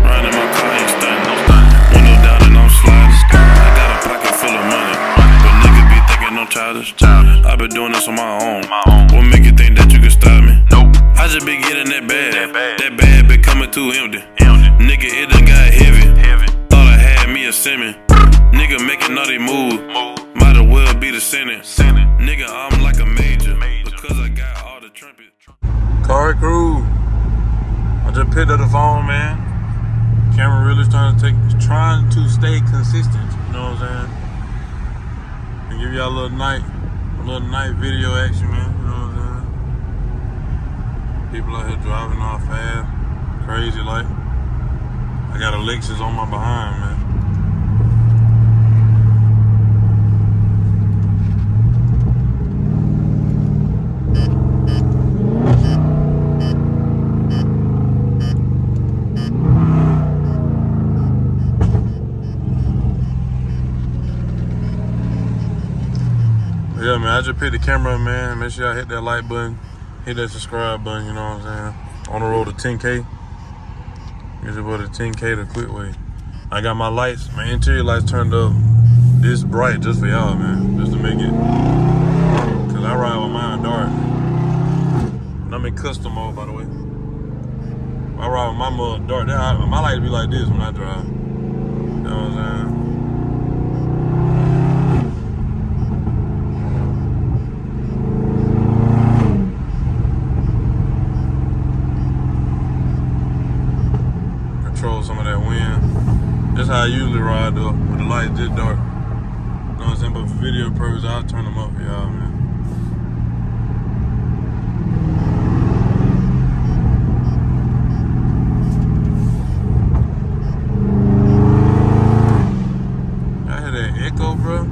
Riding my car, ain't stunting. Window down and I'm sliding. I got a pocket full of money, but niggas be thinking I'm childish. I been doing this on my own. What make you think that you can stop me? Nope. I just been getting that bad. That bad been coming too empty. Nigga, it done got heavy. Thought I had me a semi. Nigga making all they moves. Might as well be the Senate. Nigga, I'm like a major because I got all the trumpets. Cari crew, I just picked up the phone, man. Camera really trying to stay consistent. You know what I'm saying? And give y'all a little night video action, man. You know what I'm saying? People out here driving off fast, crazy like. I got a Lexus on my behind, man. Yeah, man, I just picked the camera up, man. Make sure y'all hit that like button, hit that subscribe button, you know what I'm saying? On the road to 10K. Get your boy to 10K the quick way. I got my lights, my interior lights turned up this bright just for y'all, man. Just to make it. Cause I ride with mine dark. And I'm in custom mode, by the way. I ride with my mode dark. My lights be like this when I drive. You know what I'm saying? Control some of that wind. That's how I usually ride though, with the lights this dark. You know what I'm saying? But for video purposes, I'll turn them up for y'all, man. Y'all hear that echo, bro?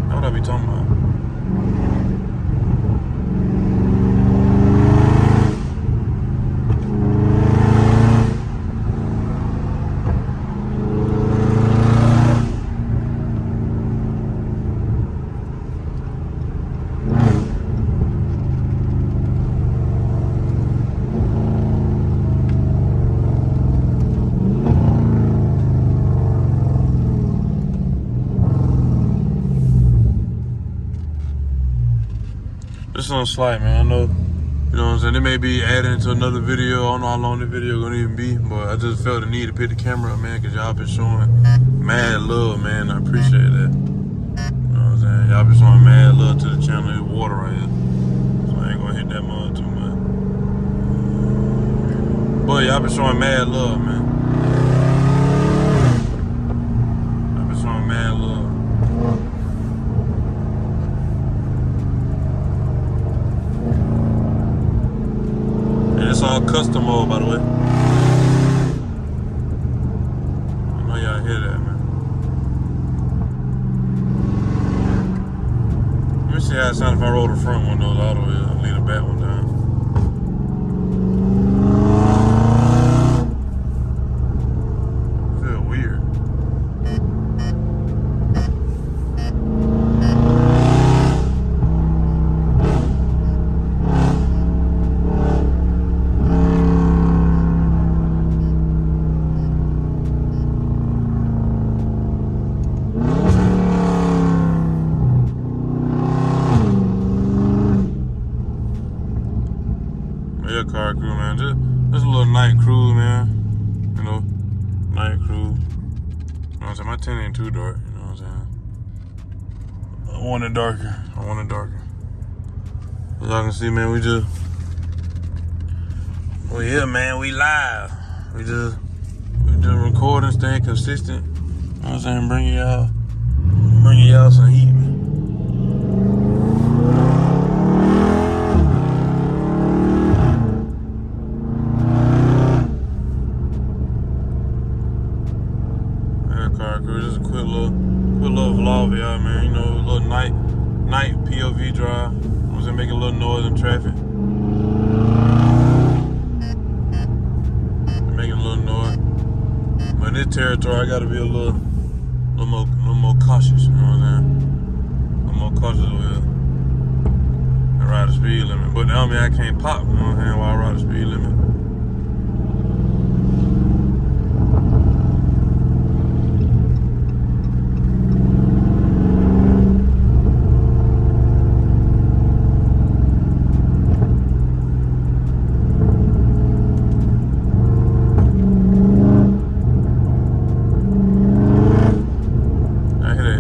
That's what I be talking about. Just on slight, man. I know, you know what I'm saying? It may be added into another video. I don't know how long the video gonna even be, but I just felt the need to pick the camera up, man, because y'all been showing mad love, man. I appreciate that. You know what I'm saying? Y'all been showing mad love to the channel. There's water right here, so I ain't gonna hit that mud too much. But y'all been showing mad love, man. Y'all been showing mad love. It's all custom mode, by the way. I know y'all hear that, man. Let me see how it sounds if I roll the front windows all the way up and leave the back one down. Feel weird. Yeah, Cari crew, man. Just a little night cruise, man. You know, night cruise. You know what I'm saying? My tent ain't too dark. You know what I'm saying? I want it darker. As y'all can see, man, we here, man. We live. We just recording, staying consistent. You know what I'm saying? Bringing y'all some heat, man. Just a quick little vlog for y'all, man. You know, a little night POV drive. I'm just making a little noise in traffic. Making a little noise. But in this territory, I gotta be a little more cautious. You know what I'm saying? A little more cautious with and ride the speed limit. But that don't mean I can't pop. You know what I'm saying? While I ride the speed limit.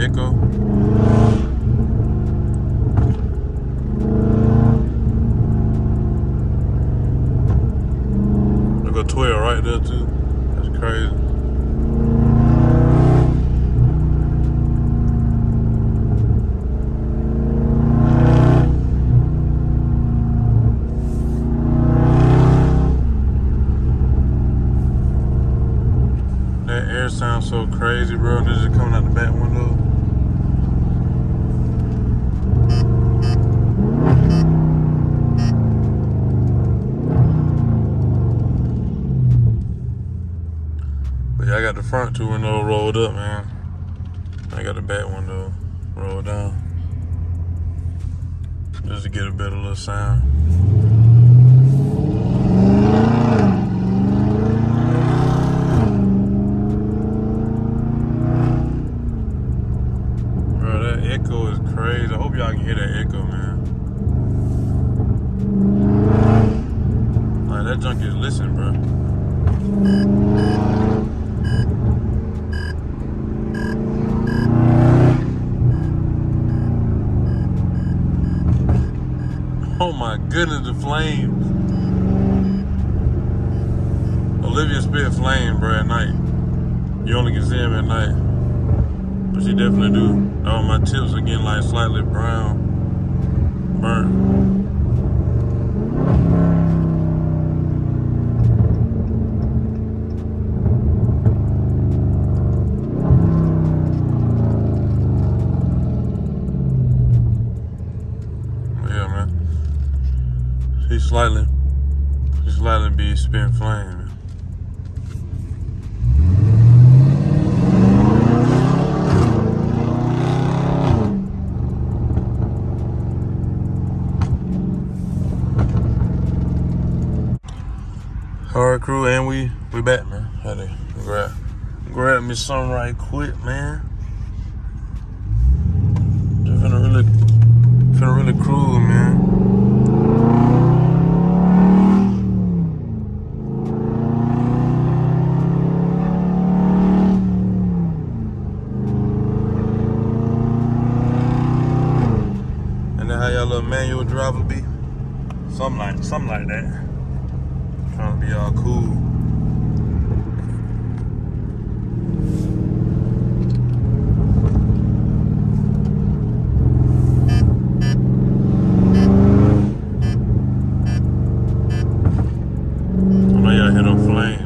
echo. Look at 12 right there too. That's crazy. That air sounds so crazy, bro. This is coming out the back window. But yeah, I got the front two windows rolled up, man. I got the back window rolled down. Just to get a better little sound. Echo is crazy. I hope y'all can hear that echo, man. Like, that junk is listening, bro. Oh my goodness, the flames. Olivia spit flame, bro, at night. You only can see him at night. But she definitely do. Oh, my tips are getting like slightly brown, burnt. Yeah, man. She slightly be spitting flame, man. Alright, crew, and we back, man. Had to grab me something right quick, man. Just finna really cruise, man. And then how y'all little manual driver be? Something like that. Trying to be all cool. I know y'all hear them flames.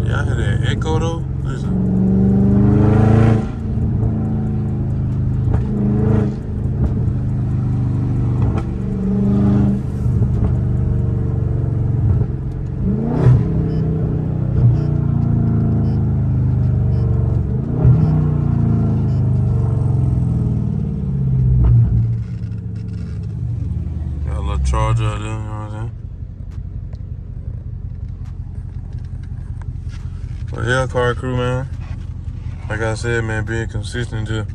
Y'all hear that echo though? Listen. Got a little charger out there, you know what I'm saying? But yeah, car crew, man. Like I said, man, being consistent to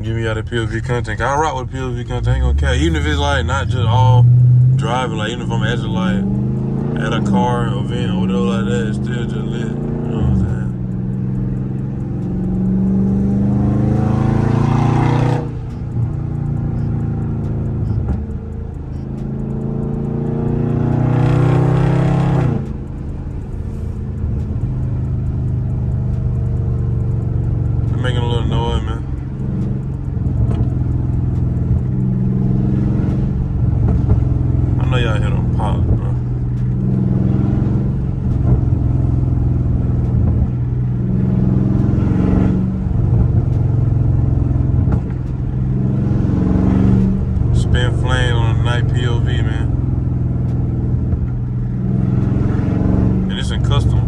give me out the POV content. I rock with POV content, I ain't gonna care. Even if it's like not just all driving, like even if I'm actually like at a car event or whatever like that, it's still just lit. You know what I'm saying? Making a little noise, man. I know y'all hear them pop, bro. Spin flame on a night POV, man. And it's in custom.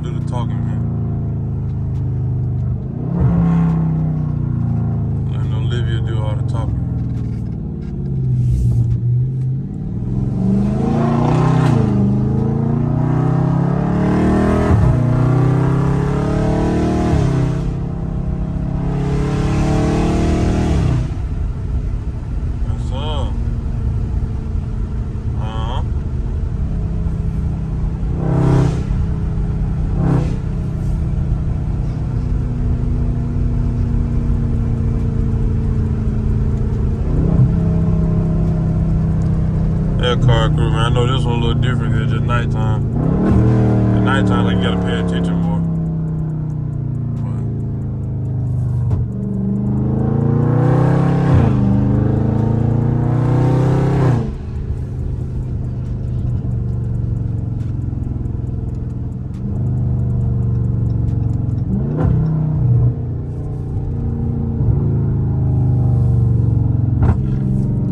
do the talking, man. Letting Olivia do all the talking. Car crew, man. I know this one a little different because it's just nighttime. At nighttime, like, you gotta pay attention more.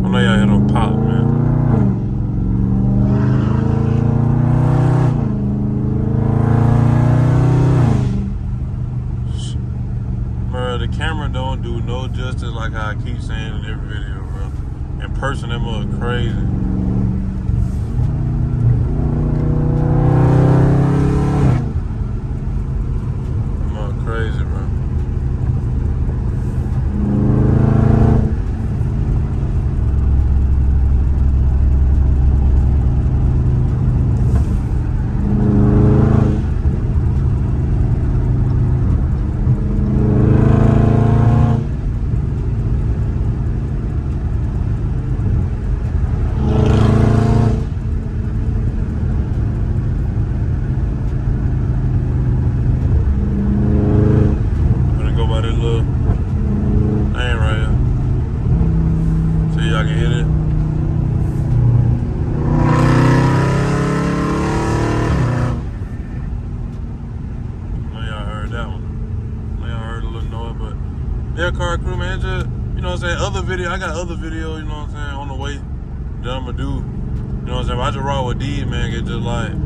I know y'all hit on pop, man. The camera don't do no justice, like how I keep saying in every video, bro. In person, that mother crazy. That mother crazy, bro. I can hit it. I know y'all heard that one. I know y'all heard a little noise, but yeah, car crew, man, just, you know what I'm saying, other video, I got other videos, you know what I'm saying, on the way that I'ma do. You know what I'm saying, if I just roll with D, man, get just like, you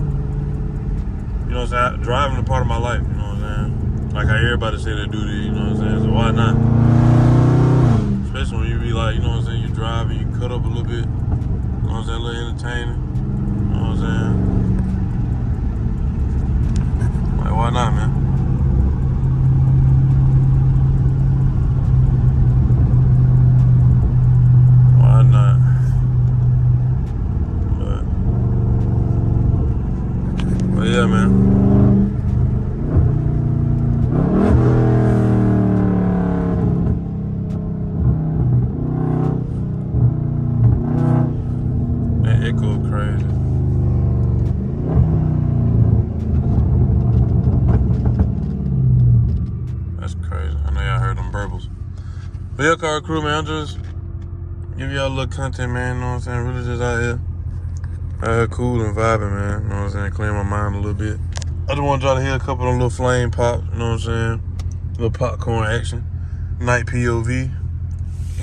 know what I'm saying, driving a part of my life, you know what I'm saying? Like how everybody say they do this, you know what I'm saying, so why not? Especially when you be like, you know what I'm saying, you drive and you cut up a little bit, you know what I'm saying, a little entertaining, you know what I'm saying? Like, why not, man? Why not? But yeah, man. Echo crazy. That's crazy. I know y'all heard them burbles. But yeah, car crew, man, I'm just give y'all a little content, man, you know what I'm saying? Really just out here cool and vibing, man, you know what I'm saying? Clearing my mind a little bit. I just want to try to hear a couple of them little flame pops, you know what I'm saying? Little popcorn action. Night POV.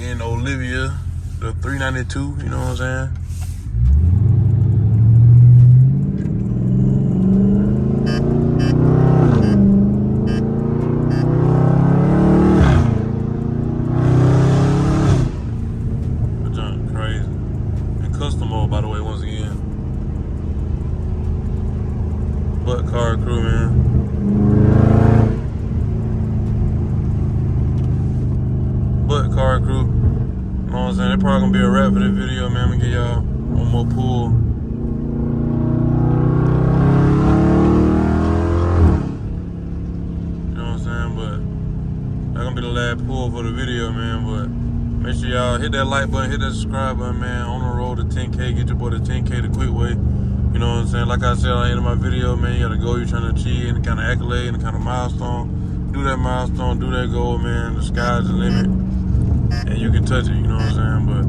And Olivia, the 392, you know what I'm saying? Custom mode, by the way, once again. But car crew, man. But car crew. You know what I'm saying? That probably gonna be a wrap for this video, man. I'm gonna give y'all one more pull. You know what I'm saying? But that's gonna be the last pull for the video, man. But make sure y'all hit that like button, hit that subscribe button, man. On the road to 10K, get your boy to 10K the quick way. You know what I'm saying? Like I said at the end of my video, man, you gotta go, you're trying to achieve any kind of accolade, any kind of milestone. Do that milestone, do that goal, man. The sky's the limit. And you can touch it, you know what I'm saying? But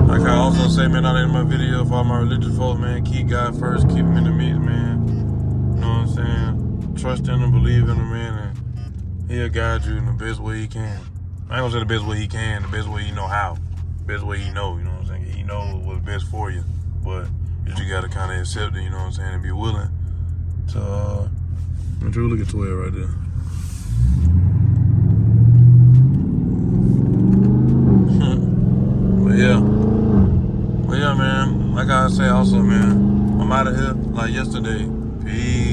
like I also say, man, at the end of my video, for all my religious folks, man, keep God first, keep him in the mix, man. You know what I'm saying? Trust in him, believe in him, man, and he'll guide you in the best way he can. I ain't gonna say the best way he can, the best way he know how. The best way he know, you know what I'm saying? He knows what's best for you. But you just gotta kinda accept it, you know what I'm saying, and be willing to Drew, look at 12 right there. But yeah. Well, yeah, man. Like I say also, man, I'm out of here like yesterday. Peace.